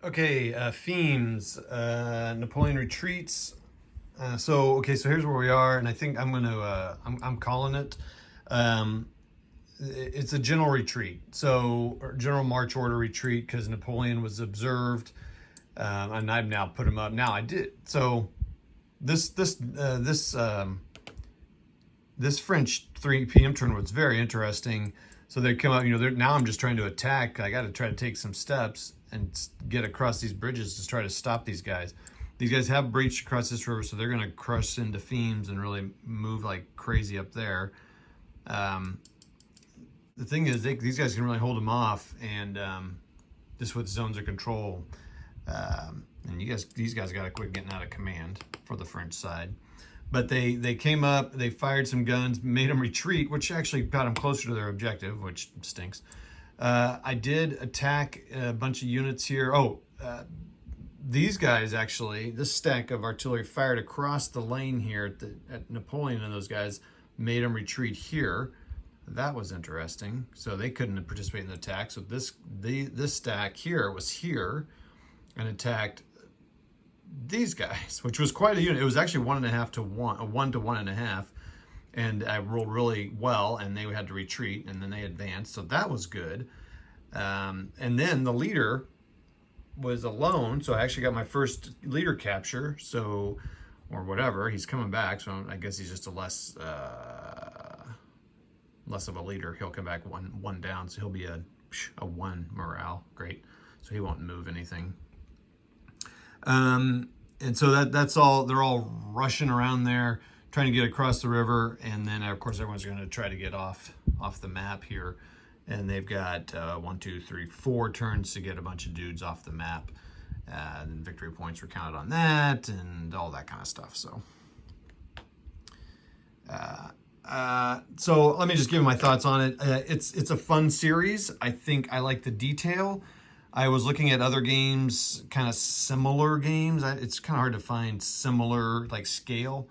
Okay, Fismes, Napoleon retreats. So here's where we are, and I think I'm calling it. Um, it's a general retreat, or general march order retreat because Napoleon was observed, and I've now put him up. Now I did so. This French 3 p.m. turn was very interesting. So they come up, now I'm just trying to attack. I got to try to take some steps and get across these bridges to try to stop these guys. These guys have breached across this river, so they're going to crush into Fismes and really move like crazy up there. The thing is, these guys can really hold them off, and just with zones of control. And these guys got to quit getting out of command for the French side. But they came up, they fired some guns, made them retreat, which actually got them closer to their objective, which stinks. I did attack a bunch of units here. These guys actually, this stack of artillery fired across the lane here at Napoleon, and those guys made them retreat here. That was interesting. So they couldn't participate in the attack. So this stack here was here and attacked these guys, which was quite a unit. It was actually 1.5 to 1, 1 to 1.5, and I rolled really well, and they had to retreat, and then they advanced, so that was good. And then the leader was alone, so I actually got my first leader capture, or whatever. He's coming back, so I guess he's just a less of a leader. He'll come back one down, so he'll be a 1 morale. Great. So he won't move anything. And so that's all. They're all rushing around there, trying to get across the river, and then of course everyone's going to try to get off the map here. And they've got 1, 2, 3, 4 turns to get a bunch of dudes off the map. And victory points were counted on that, and all that kind of stuff. So let me just give you my thoughts on it. It's a fun series. I think I like the detail. I was looking at other games, kind of similar games. It's kind of hard to find similar like scale,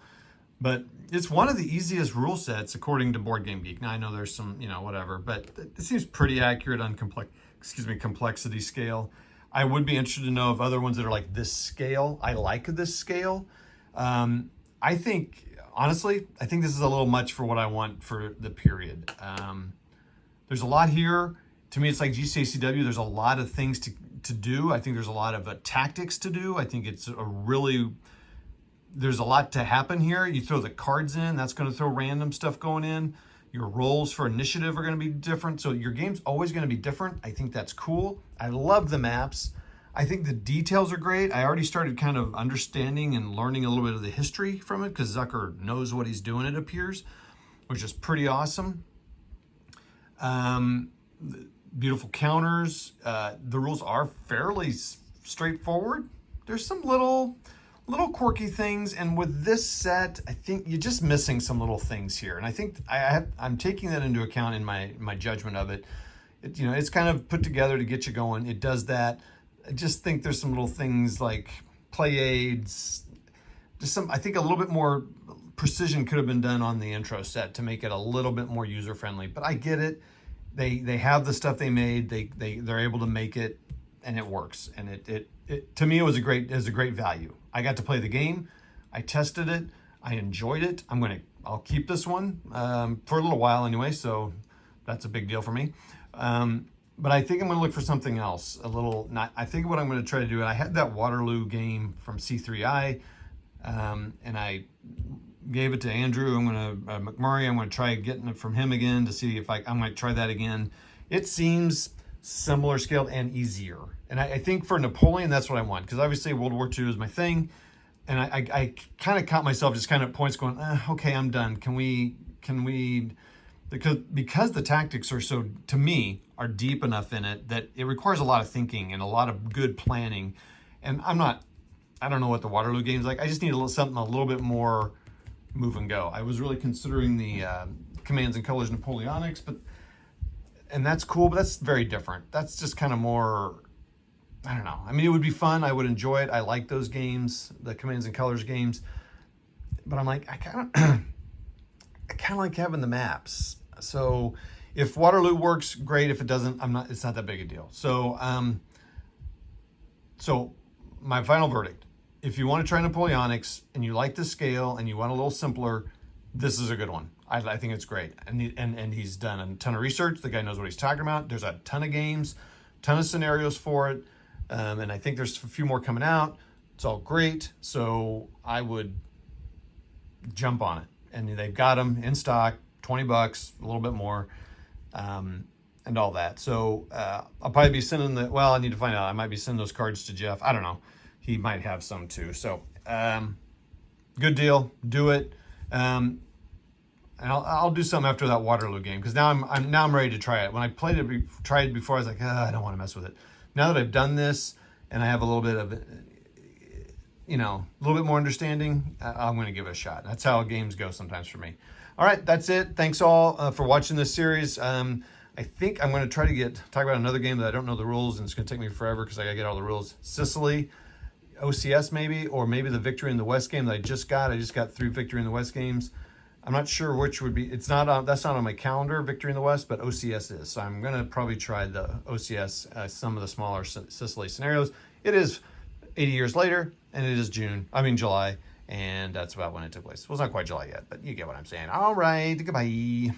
but it's one of the easiest rule sets according to Board Game Geek. Now I know there's some, whatever, but it seems pretty accurate on complexity scale. I would be interested to know of other ones that are like this scale. I like this scale. I think, honestly, I think this is a little much for what I want for the period. There's a lot here. To me, it's like GCACW. There's a lot of things to do. I think there's a lot of tactics to do. I think there's a lot to happen here. You throw the cards in, that's going to throw random stuff going in. Your rolls for initiative are going to be different. So your game's always going to be different. I think that's cool. I love the maps. I think the details are great. I already started kind of understanding and learning a little bit of the history from it because Zucker knows what he's doing, it appears, which is pretty awesome. Beautiful counters. The rules are fairly straightforward. There's some little quirky things, and with this set, I think you're just missing some little things here. And I think I'm taking that into account in my judgment of it. It's kind of put together to get you going. It does that. I just think there's some little things like play aids. I think a little bit more precision could have been done on the intro set to make it a little bit more user friendly. But I get it. They have the stuff they made. They're able to make it, and it works. And it to me it was a great value. I got to play the game. I tested it. I enjoyed it. I'll keep this one for a little while anyway. So that's a big deal for me. But I think I'm going to look for something else. I think what I'm going to try to do. I had that Waterloo game from C3I, and I gave it to Andrew. McMurray. I'm going to try getting it from him again to see if I might try that again. It seems similar scaled and easier. And I think for Napoleon, that's what I want. Because obviously World War II is my thing. And I kind of caught myself just kind of points going, okay, I'm done. Can we, because the tactics are so, to me, are deep enough in it that it requires a lot of thinking and a lot of good planning. And I don't know what the Waterloo game's like. I just need something a little bit more move and go. I was really considering the Commands and Colors Napoleonics, and that's cool, but that's very different. That's just kind of more, I don't know. I mean, it would be fun. I would enjoy it. I like those games, the Commands and Colors games, but I'm like, I kind of like having the maps. So if Waterloo works, great. If it doesn't, it's not that big a deal. So So my final verdict, if you want to try Napoleonics and you like the scale and you want a little simpler, this is a good one. I think it's great. And he's done a ton of research. The guy knows what he's talking about. There's a ton of games, ton of scenarios for it. And I think there's a few more coming out. It's all great. So I would jump on it. And they've got them in stock, $20, a little bit more, and all that. So I'll probably be sending I need to find out. I might be sending those cards to Jeff. I don't know. He might have some too. So good deal. Do it. And I'll do something after that Waterloo game, because now I'm ready to try it. When I tried it before, I was like, I don't want to mess with it. Now that I've done this and I have a little bit of, a little bit more understanding, I'm going to give it a shot. That's how games go sometimes for me. All right, that's it. Thanks all for watching this series. I think I'm going to try to talk about another game that I don't know the rules, and it's going to take me forever because I got to get all the rules. Sicily, OCS maybe, or maybe the Victory in the West game that I just got. I just got 3 Victory in the West games. I'm not sure which would be. That's not on my calendar, Victory in the West, but OCS is. So I'm going to probably try the OCS, some of the smaller Sicily scenarios. It is 80 years later, and it is July, and that's about when it took place. Well, it's not quite July yet, but you get what I'm saying. All right, goodbye.